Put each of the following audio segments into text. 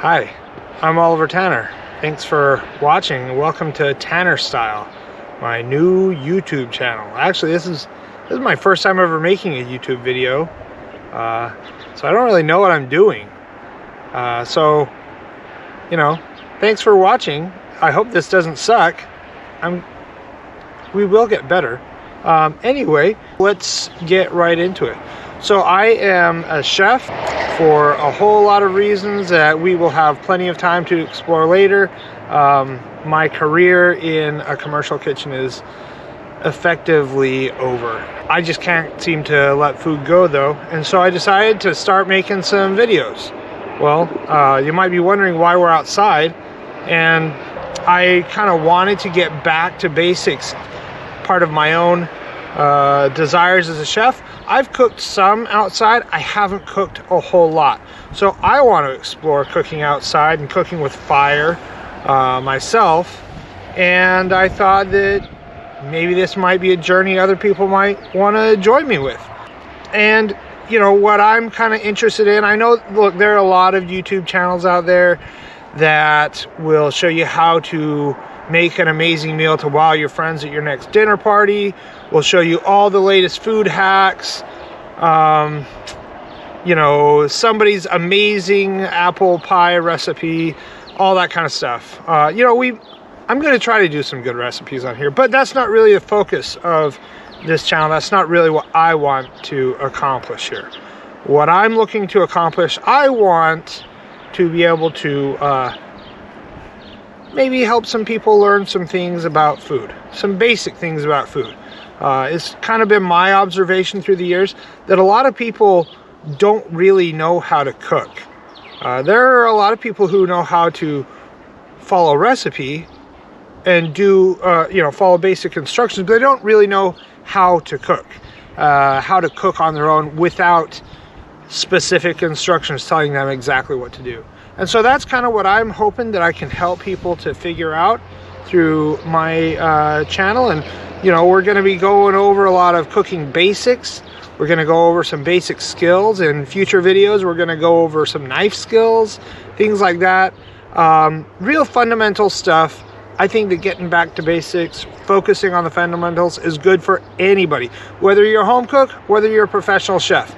Hi, I'm Oliver Tanner. Thanks for watching and welcome to Tanner Style, my new YouTube channel. Actually, this is my first time ever making a YouTube video, so I don't really know what I'm doing. So, you know, thanks for watching. I hope this doesn't suck. We will get better. Anyway, let's get right into it. So I am a chef for a whole lot of reasons that we will have plenty of time to explore later. My career in a commercial kitchen is effectively over. I just can't seem to let food go though, and so I decided to start making some videos. Well, you might be wondering why we're outside, and I kind of wanted to get back to basics, part of my own desires as a chef. I've cooked some outside. I haven't cooked a whole lot. So I want to explore cooking outside and cooking with fire myself. And I thought that maybe this might be a journey other people might want to join me with. And you know what I'm kind of interested in, I know, look, there are a lot of YouTube channels out there that will show you how to make an amazing meal to wow your friends at your next dinner party. We'll show you all the latest food hacks. You know, somebody's amazing apple pie recipe, all that kind of stuff. You know, I'm going to try to do some good recipes on here, but that's not really the focus of this channel. That's not really what I want to accomplish here. What I'm looking to accomplish, I want to be able to maybe help some people learn some things about food, some basic things about food. It's kind of been my observation through the years that a lot of people don't really know how to cook. There are a lot of people who know how to follow a recipe and do, you know, follow basic instructions, but they don't really know how to cook on their own without specific instructions telling them exactly what to do. And so that's kind of what I'm hoping that I can help people to figure out through my channel. And you know, we're going to be going over a lot of cooking basics. We're going to go over some basic skills. In future videos, we're going to go over some knife skills, things like that. Real fundamental stuff. I think that getting back to basics, focusing on the fundamentals is good for anybody. Whether you're a home cook, whether you're a professional chef,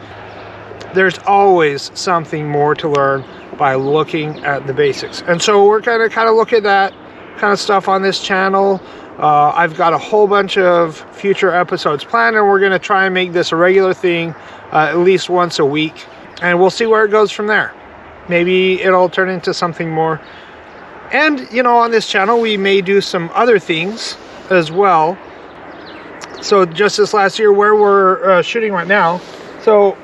there's always something more to learn by looking at the basics. And so we're going to kind of look at that kind of stuff on this channel. I've got a whole bunch of future episodes planned, and we're going to try and make this a regular thing at least once a week, and we'll see where it goes from there. Maybe it'll turn into something more. And you know, on this channel we may do some other things as well. So just this last year, where we're shooting right now, so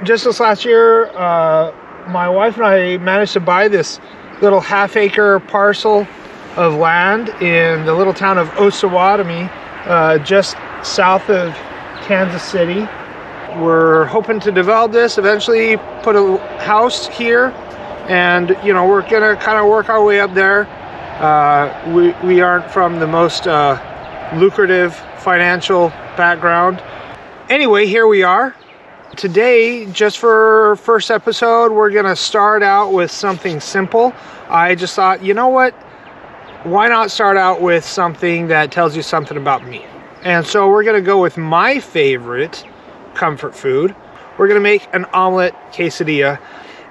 just this last year, my wife and I managed to buy this little half-acre parcel of land in the little town of Osawatomie, just south of Kansas City. We're hoping to develop this, eventually put a house here, and you know, we're gonna kind of work our way up there. We aren't from the most lucrative financial background. Anyway, here we are. Today, just for our first episode, we're gonna start out with something simple. I just thought, you know what? Why not start out with something that tells you something about me? And so we're gonna go with my favorite comfort food. We're gonna make an omelet quesadilla,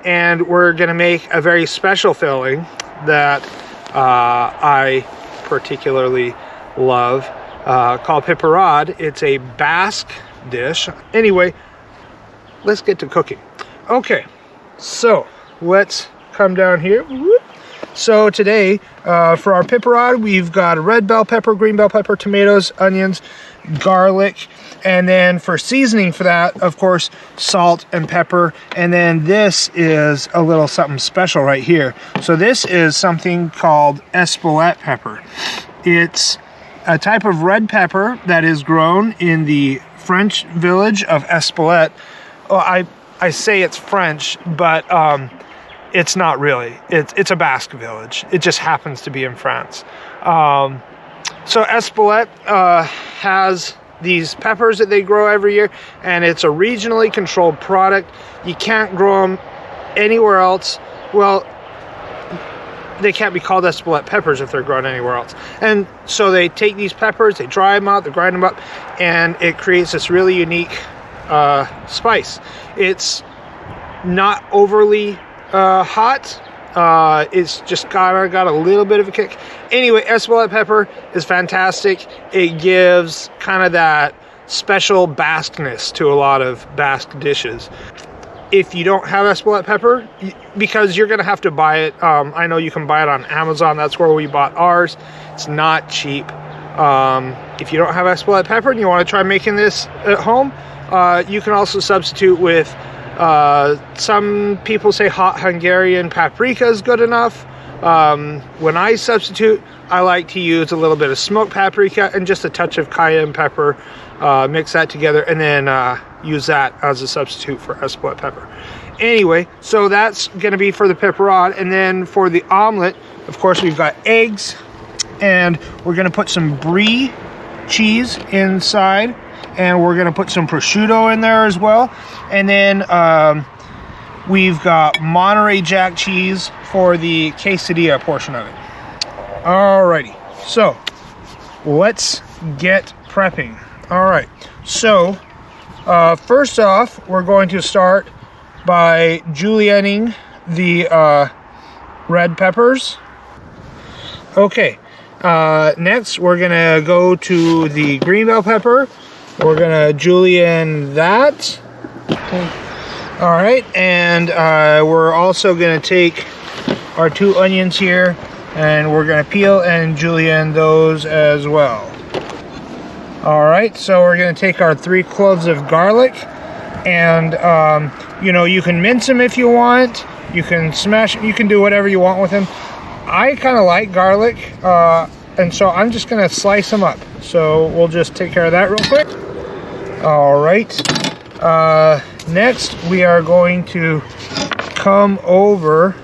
and we're gonna make a very special filling that I particularly love, called piperade. It's a Basque dish. Anyway, let's get to cooking. Okay, so let's come down here. So today, for our piperade, we've got a red bell pepper, green bell pepper, tomatoes, onions, garlic, and then for seasoning for that, of course, salt and pepper. And then this is a little something special right here. So this is something called Espelette pepper. It's a type of red pepper that is grown in the French village of Espelette. Well, I say it's French, but it's not really. It's a Basque village. It just happens to be in France. So Espelette has these peppers that they grow every year, and it's a regionally controlled product. You can't grow them anywhere else. Well, they can't be called Espelette peppers if they're grown anywhere else. And so they take these peppers, they dry them out, they grind them up, and it creates this really unique spice. It's not overly hot. It's just got a little bit of a kick. Anyway, Espelette pepper is fantastic. It gives kind of that special Basque-ness to a lot of Basque dishes. If you don't have Espelette pepper, because you're going to have to buy it, I know you can buy it on Amazon. That's where we bought ours. It's not cheap. If you don't have Espelette pepper and you want to try making this at home, you can also substitute with, some people say hot Hungarian paprika is good enough. When I substitute, I like to use a little bit of smoked paprika and just a touch of cayenne pepper. Mix that together and then use that as a substitute for Espelette pepper. Anyway, so that's going to be for the piperade. And then for the omelet, of course, we've got eggs, and we're going to put some brie cheese inside, and we're going to put some prosciutto in there as well. And then we've got Monterey Jack cheese for the quesadilla portion of it. Alrighty, so let's get prepping. All right, so first off, we're going to start by julienning the red peppers. Okay, next we're gonna go to the green bell pepper. We're gonna julienne that. All right, and we're also gonna take our 2 onions here, and we're gonna peel and julienne those as well. All right, so we're going to take our 3 cloves of garlic, and you know, you can mince them if you want, you can smash them, you can do whatever you want with them. I kind of like garlic, and so I'm just going to slice them up. So we'll just take care of that real quick. All right, next we are going to come over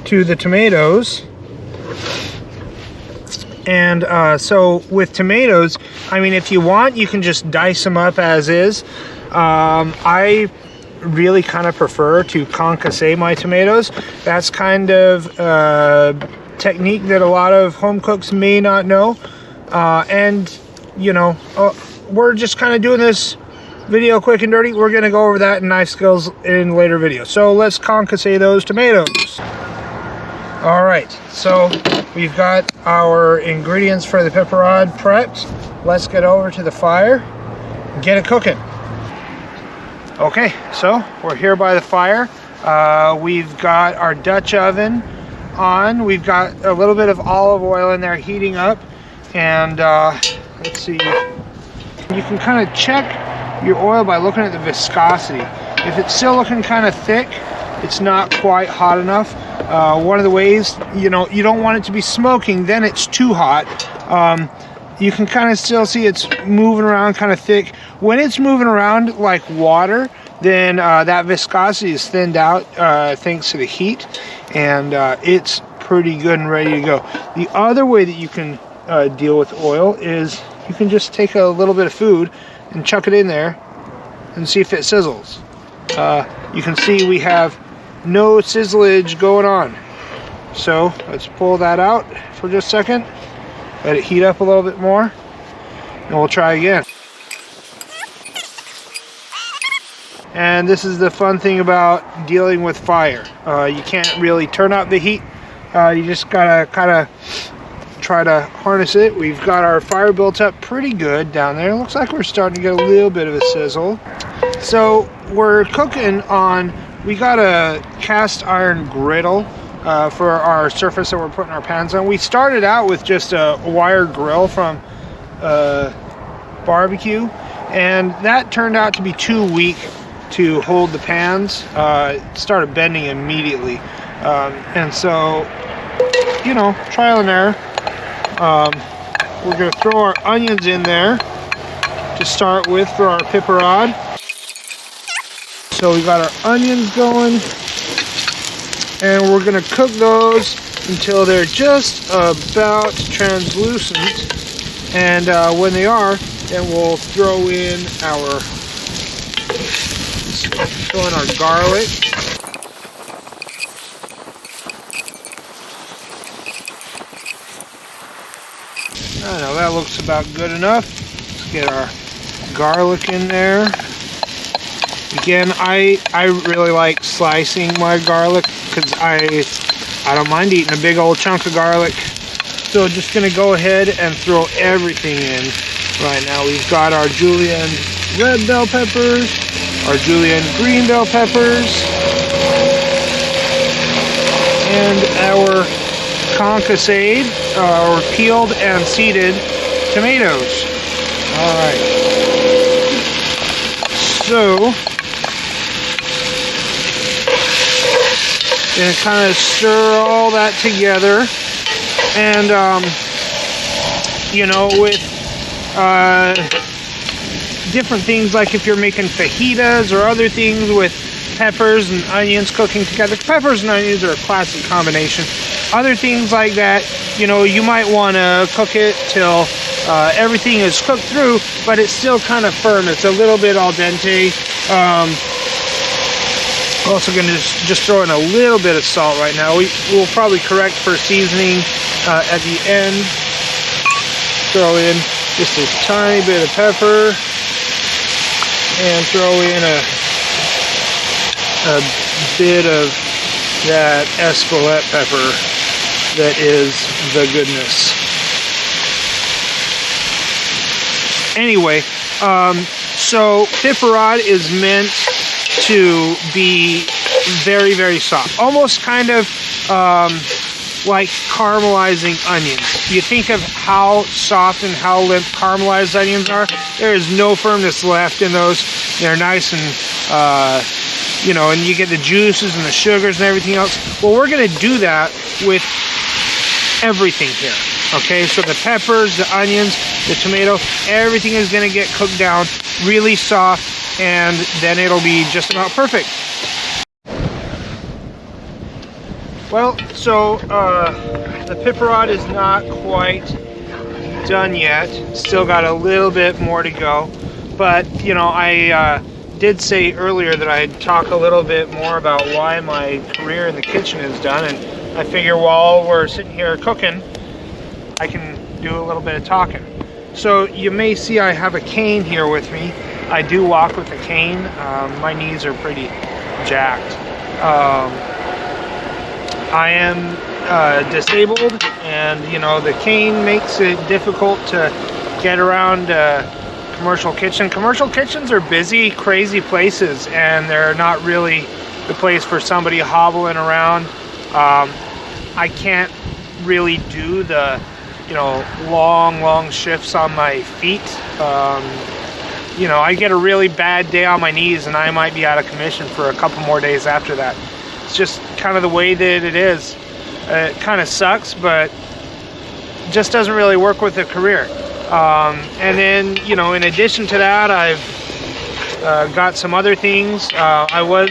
to the tomatoes. And so with tomatoes, I mean, if you want, you can just dice them up as is. I really kind of prefer to concasse my tomatoes. That's kind of technique that a lot of home cooks may not know. And, you know, we're just kind of doing this video quick and dirty. We're going to go over that in knife skills in later videos. So let's concasse those tomatoes. All right, so we've got our ingredients for the piperade prepped. Let's get over to the fire and get it cooking. Okay, so we're here by the fire. We've got our Dutch oven on. We've got a little bit of olive oil in there heating up. And let's see, you can kind of check your oil by looking at the viscosity. If it's still looking kind of thick, it's not quite hot enough. One of the ways, you know, you don't want it to be smoking, then it's too hot. You can kind of still see it's moving around kind of thick. When it's moving around like water, then that viscosity is thinned out thanks to the heat, and it's pretty good and ready to go. The other way that you can deal with oil is you can just take a little bit of food and chuck it in there and see if it sizzles. You can see we have no sizzleage going on. So let's pull that out for just a second. Let it heat up a little bit more, and we'll try again. And this is the fun thing about dealing with fire. You can't really turn up the heat. You just gotta kind of try to harness it. We've got our fire built up pretty good down there. It looks like we're starting to get a little bit of a sizzle. So we're cooking on, we got a cast iron griddle for our surface that we're putting our pans on. We started out with just a wire grill from barbecue, and that turned out to be too weak to hold the pans. It started bending immediately, and so, you know, trial and error. We're going to throw our onions in there to start with for our piperade. So we got our onions going, and we're going to cook those until they're just about translucent. And when they are, then we'll throw in our garlic. that looks about good enough. Let's get our garlic in there. Again, I really like slicing my garlic because I don't mind eating a big old chunk of garlic. So just gonna go ahead and throw everything in right now. We've got our julienne red bell peppers, our julienne green bell peppers, and our concassade, or peeled and seeded tomatoes. All right. So, gonna kind of stir all that together, and you know, with different things, like if you're making fajitas or other things with peppers and onions cooking together. Peppers and onions are a classic combination. Other things like that, you know, you might want to cook it till everything is cooked through, but it's still kind of firm. It's a little bit al dente. Also going to just throw in a little bit of salt right now. We'll probably correct for seasoning at the end. Throw in just a tiny bit of pepper, and throw in a bit of that Espelette pepper that is the goodness. Anyway, so piperade is meant to be very, very soft, almost kind of like caramelizing onions. You think of how soft and how limp caramelized onions are. There is no firmness left in those. They're nice and you know, and you get the juices and the sugars and everything else. Well, we're going to do that with everything here. Okay, so the peppers, the onions, the tomato, everything is going to get cooked down really soft, and then it'll be just about perfect. Well, so the piperade is not quite done yet. Still got a little bit more to go. But, you know, I did say earlier that I'd talk a little bit more about why my career in the kitchen is done. And I figure while we're sitting here cooking, I can do a little bit of talking. So you may see I have a cane here with me. I do walk with a cane. My knees are pretty jacked. I am disabled, and you know, the cane makes it difficult to get around commercial kitchen. Commercial kitchens are busy, crazy places, and they're not really the place for somebody hobbling around. I can't really do the, you know, long shifts on my feet. You know, I get a really bad day on my knees and I might be out of commission for a couple more days after that. It's just kind of the way that it is. It kind of sucks, but just doesn't really work with a career. And then, you know, in addition to that, I've got some other things. I was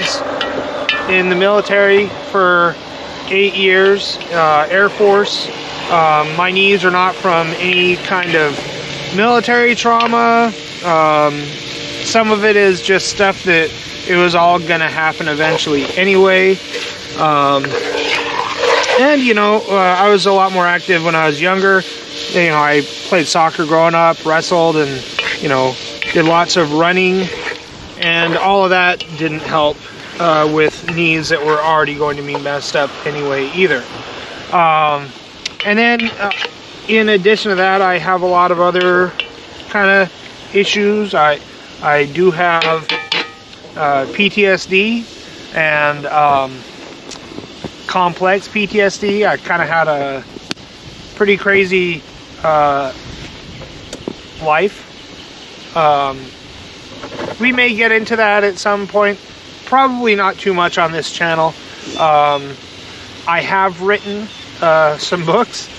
in the military for 8 years, Air Force. My knees are not from any kind of military trauma. Some of it is just stuff that it was all gonna happen eventually anyway. And you know, I was a lot more active when I was younger. You know, I played soccer growing up, wrestled, and you know, did lots of running, and all of that didn't help with knees that were already going to be messed up anyway either. And then in addition to that, I have a lot of other kind of issues. I do have PTSD and complex PTSD. I kind of had a pretty crazy life. We may get into that at some point. Probably not too much on this channel. I have written some books.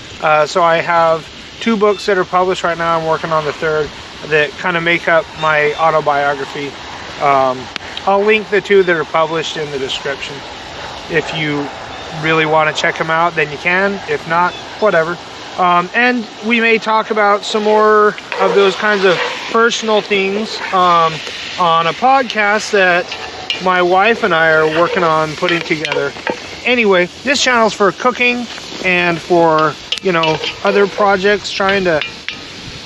So I have 2 books that are published right now. I'm working on the 3rd that kind of make up my autobiography. I'll link the 2 that are published in the description. If you really want to check them out, then you can. If not, whatever. And we may talk about some more of those kinds of personal things on a podcast that my wife and I are working on putting together. Anyway, this channel's for cooking and for, you know, other projects, trying to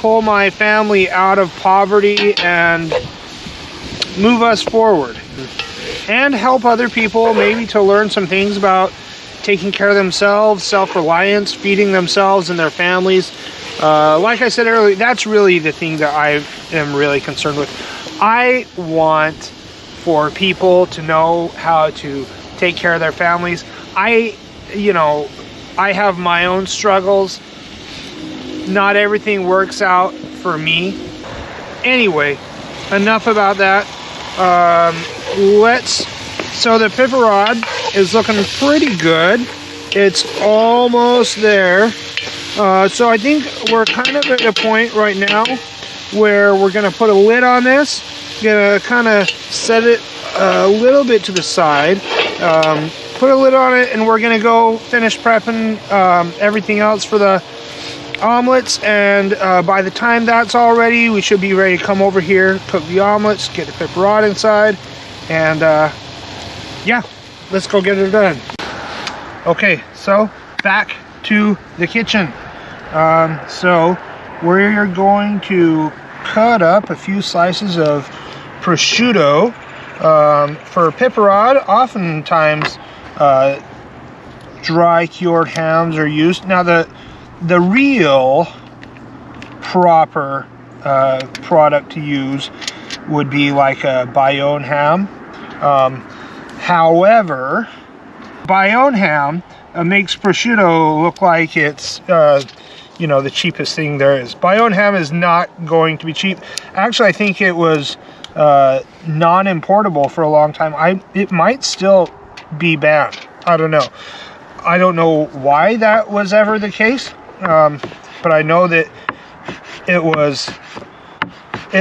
pull my family out of poverty and move us forward. And help other people maybe to learn some things about taking care of themselves, self-reliance, feeding themselves and their families. Like I said earlier, that's really the thing that I am really concerned with. I want for people to know how to take care of their families. I have my own struggles. Not everything works out for me. Anyway, enough about that. So the piperade is looking pretty good. It's almost there. So I think we're kind of at a point right now where we're gonna put a lid on this. Gonna kind of set it a little bit to the side. Put a lid on it, and we're gonna go finish prepping everything else for the omelets, and by the time that's all ready, we should be ready to come over here, cook the omelets, get the piperade inside, and yeah, let's go get it done. Okay, so back to the kitchen. So we're going to cut up a few slices of prosciutto. For piperade, oftentimes dry cured hams are used. Now the real proper product to use would be like a Bayonne ham. However, Bayonne ham makes prosciutto look like it's the cheapest thing there is. Bayonne ham is not going to be cheap. Actually, I think it was non-importable for a long time. It might still be banned. I don't know. I don't know why that was ever the case. But I know that it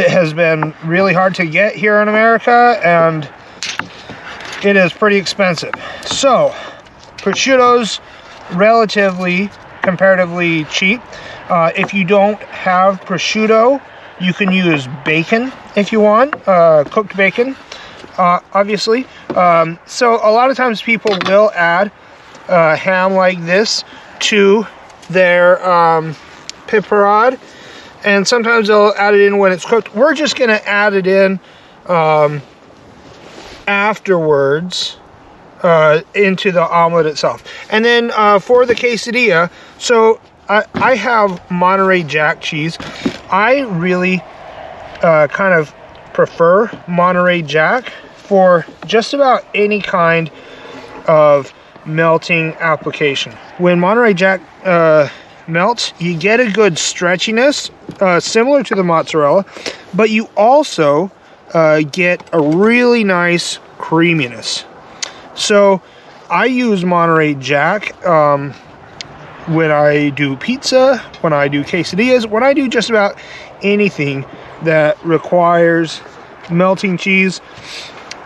has been really hard to get here in America, and it is pretty expensive. So prosciutto's comparatively cheap. If you don't have prosciutto, you can use bacon if you want, cooked bacon, obviously. So a lot of times people will add ham like this to their piperade, and sometimes they'll add it in when it's cooked. We're just going to add it in afterwards into the omelet itself. And then for the quesadilla, so I have Monterey Jack cheese. I really kind of prefer Monterey Jack for just about any kind of melting application. When Monterey Jack melts, you get a good stretchiness similar to the mozzarella, but you also get a really nice creaminess. So I use Monterey Jack when I do pizza, when I do quesadillas, when I do just about anything that requires melting cheese.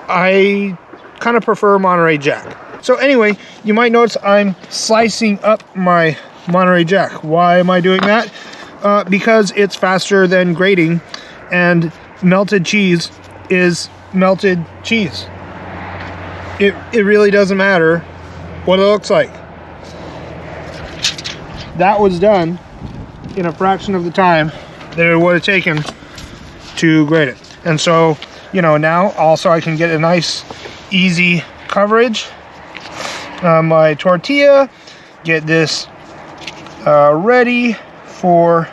I kind of prefer Monterey Jack. So anyway, you might notice I'm slicing up my Monterey Jack. Why am I doing that? Because it's faster than grating, and melted cheese is melted cheese. It really doesn't matter what it looks like. That was done in a fraction of the time that it would have taken to grate it. And so, now also I can get a nice, easy coverage. My tortilla, get this ready for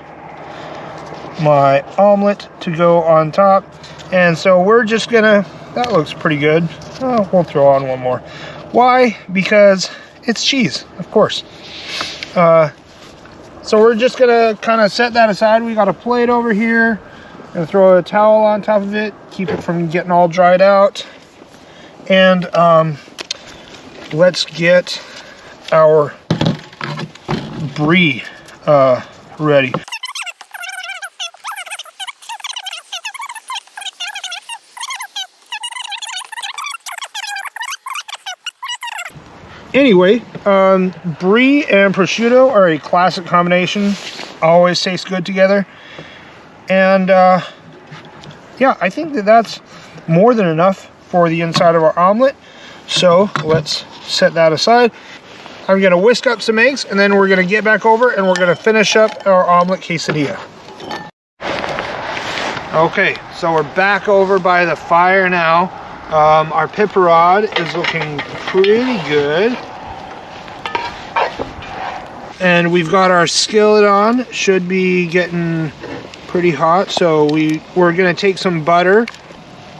my omelet to go on top. And so we're just gonna, that looks pretty good. Oh, we'll throw on one more. Why? Because it's cheese, of course. So we're just gonna kind of set that aside. We got a plate over here. Gonna throw a towel on top of it, keep it from getting all dried out. And let's get our brie ready. Anyway, brie and prosciutto are a classic combination. Always tastes good together. And yeah, I think that that's more than enough for the inside of our omelet. So let's set that aside. I'm gonna whisk up some eggs, and then we're gonna get back over and we're gonna finish up our omelet quesadilla. Okay, so we're back over by the fire now. Our piperade is looking pretty good. And we've got our skillet on, should be getting pretty hot. So we're gonna take some butter.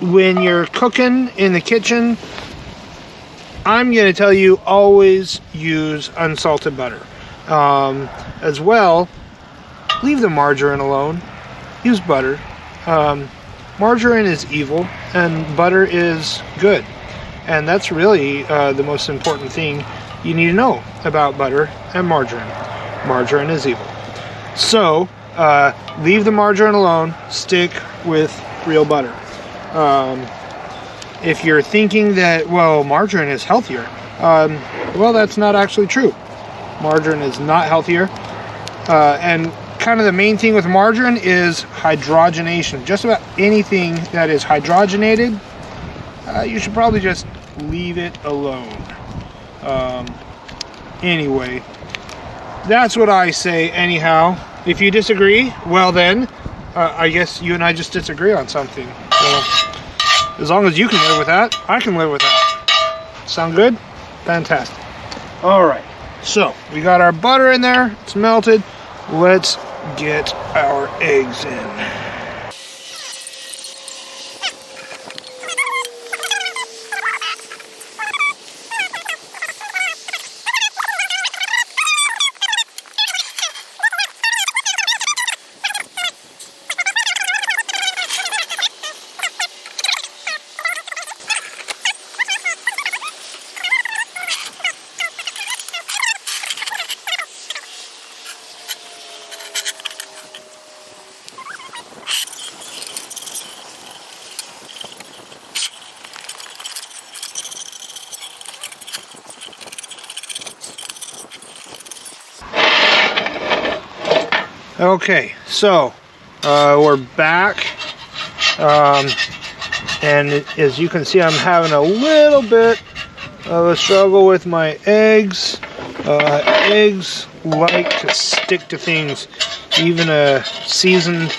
When you're cooking in the kitchen, I'm gonna tell you always use unsalted butter. As well, leave the margarine alone, use butter. Margarine is evil and butter is good, and that's really the most important thing you need to know about butter and margarine. Margarine is evil. So leave the margarine alone, stick with real butter. If you're thinking that, well, margarine is healthier, well, that's not actually true. Margarine is not healthier, and kind of the main thing with margarine is hydrogenation. Just about anything that is hydrogenated, you should probably just leave it alone. Anyway, that's what I say anyhow. If you disagree, well then, I guess you and I just disagree on something. So, as long as you can live with that, I can live with that. Sound good? Fantastic. All right, so we got our butter in there. It's melted. Let's get our eggs in. Okay, so we're back, and as you can see, I'm having a little bit of a struggle with my eggs. Eggs like to stick to things, even a seasoned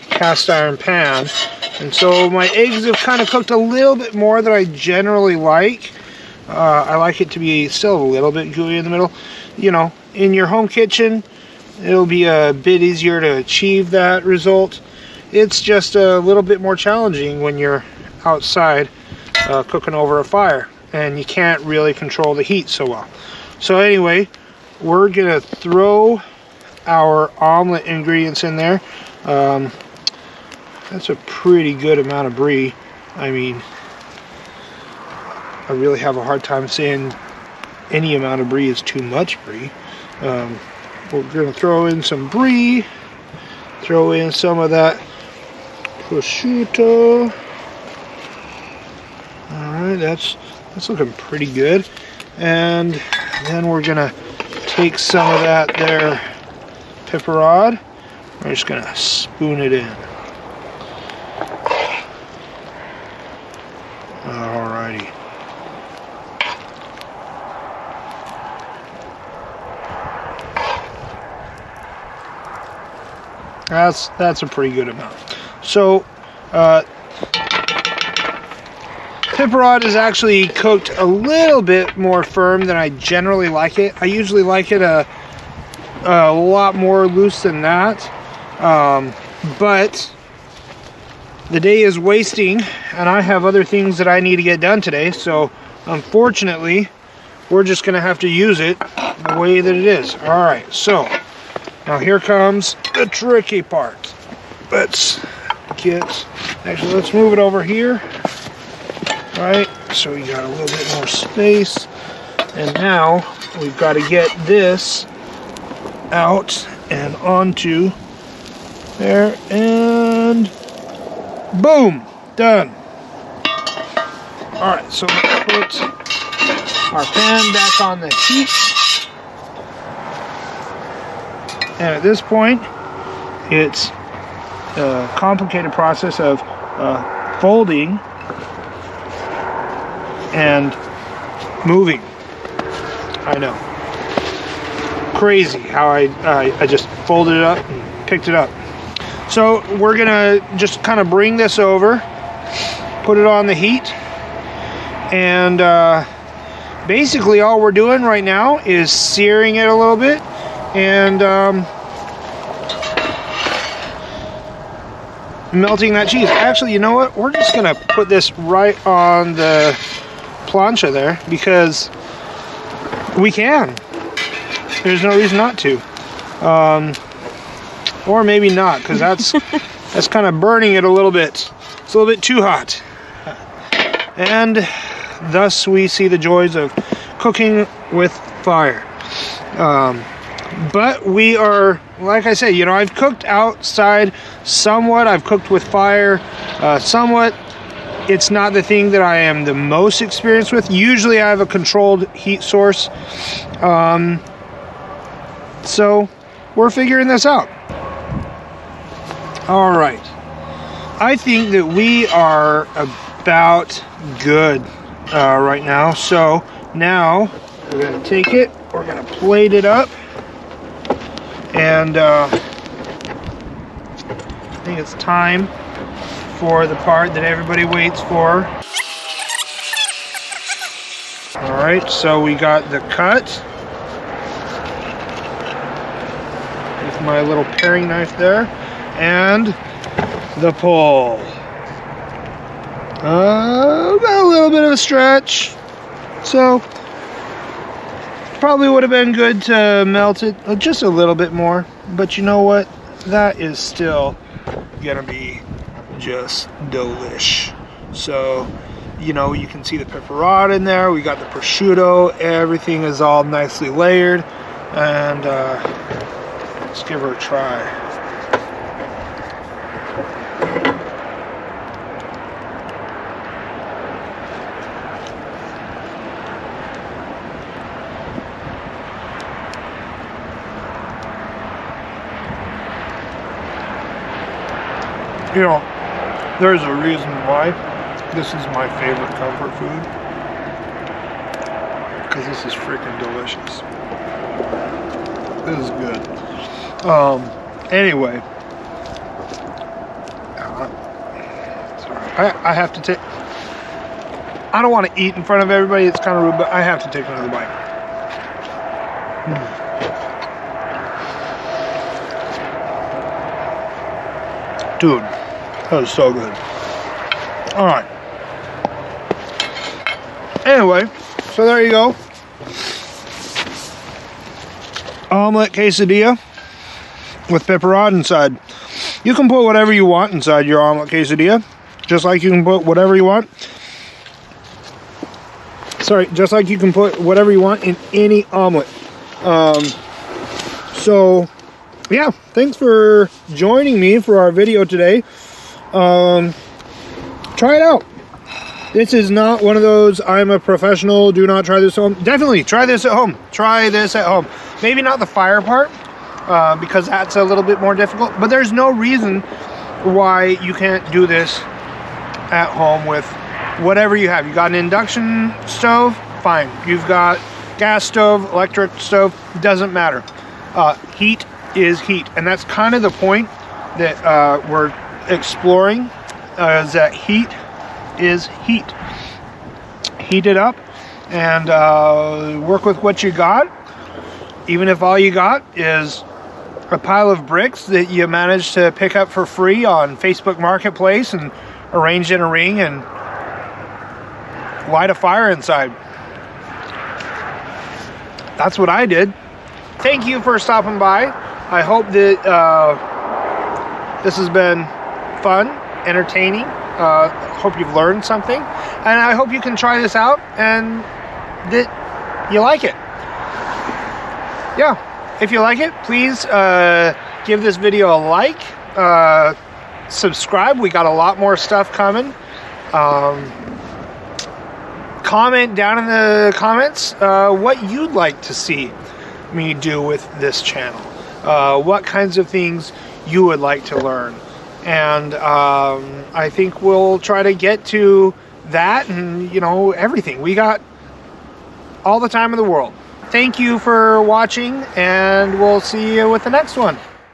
cast iron pan, and so my eggs have kind of cooked a little bit more than I generally like. I like it to be still a little bit gooey in the middle. You know, in your home kitchen, it'll be a bit easier to achieve that result. It's just a little bit more challenging when you're outside cooking over a fire and you can't really control the heat so well. So anyway, we're gonna throw our omelet ingredients in there. That's a pretty good amount of brie. I mean, I really have a hard time saying any amount of brie is too much brie. We're going to throw in some brie, throw in some of that prosciutto. Alright, that's looking pretty good. And then we're going to take some of that there piperade. We're just going to spoon it in. Alrighty. That's a pretty good amount. So piperade is actually cooked a little bit more firm than I generally like it. I usually like it a lot more loose than that, but the day is wasting and I have other things that I need to get done today, so unfortunately we're just gonna have to use it the way that it is. All right, so now here comes the tricky part. Let's move it over here. All right, so we got a little bit more space. And now we've got to get this out and onto there, and boom, done. All right, so let's put our pan back on the heat. And at this point, it's a complicated process of folding and moving. I know. Crazy how I just folded it up and picked it up. So we're gonna just kind of bring this over, put it on the heat, and basically all we're doing right now is searing it a little bit, and melting that cheese. Actually, you know what? We're just gonna put this right on the plancha there because we can. There's no reason not to. Or maybe not, because that's kind of burning it a little bit. It's a little bit too hot. And thus we see the joys of cooking with fire. But we are, like I said, you know, I've cooked outside somewhat. I've cooked with fire somewhat. It's not the thing that I am the most experienced with. Usually I have a controlled heat source. So we're figuring this out. All right. I think that we are about good right now. So now we're going to take it, we're going to plate it up, and I think it's time for the part that everybody waits for. All right, so we got the cut with my little paring knife there, and the pull. Got a little bit of a stretch, so probably would have been good to melt it just a little bit more, but you know what? That is still gonna be just delish. So, you know, you can see the piperade in there. We got the prosciutto. Everything is all nicely layered, and let's give her a try. You know, there's a reason why this is my favorite comfort food, because this is freaking delicious. This is good. Anyway, sorry, I have to take, I don't want to eat in front of everybody, it's kind of rude, but I have to take another bite. Dude, that was so good. All right. Anyway, so there you go. Omelet quesadilla with piperade inside. You can put whatever you want inside your omelet quesadilla, just like you can put whatever you want. Sorry, just like you can put whatever you want in any omelet. So yeah, thanks for joining me for our video today. Try it out. This is not one of those, I'm a professional, do not try this at home. Definitely try this at home. Try this at home. Maybe not the fire part, because that's a little bit more difficult, but there's no reason why you can't do this at home with whatever you have. You got an induction stove, fine. You've got gas stove, electric stove, doesn't matter. Heat is heat, and that's kind of the point that we're exploring, is that heat is heat. Heat it up and work with what you got, even if all you got is a pile of bricks that you managed to pick up for free on Facebook Marketplace and arrange in a ring and light a fire inside. That's what I did. Thank you for stopping by. I hope that this has been fun, entertaining. Hope you've learned something, and I hope you can try this out and that you like it. Yeah, if you like it, please give this video a like, subscribe. We got a lot more stuff coming. Comment down in the comments what you'd like to see me do with this channel, what kinds of things you would like to learn, and I think we'll try to get to that, and you know, everything. We got all the time in the world. Thank you for watching, and we'll see you with the next one.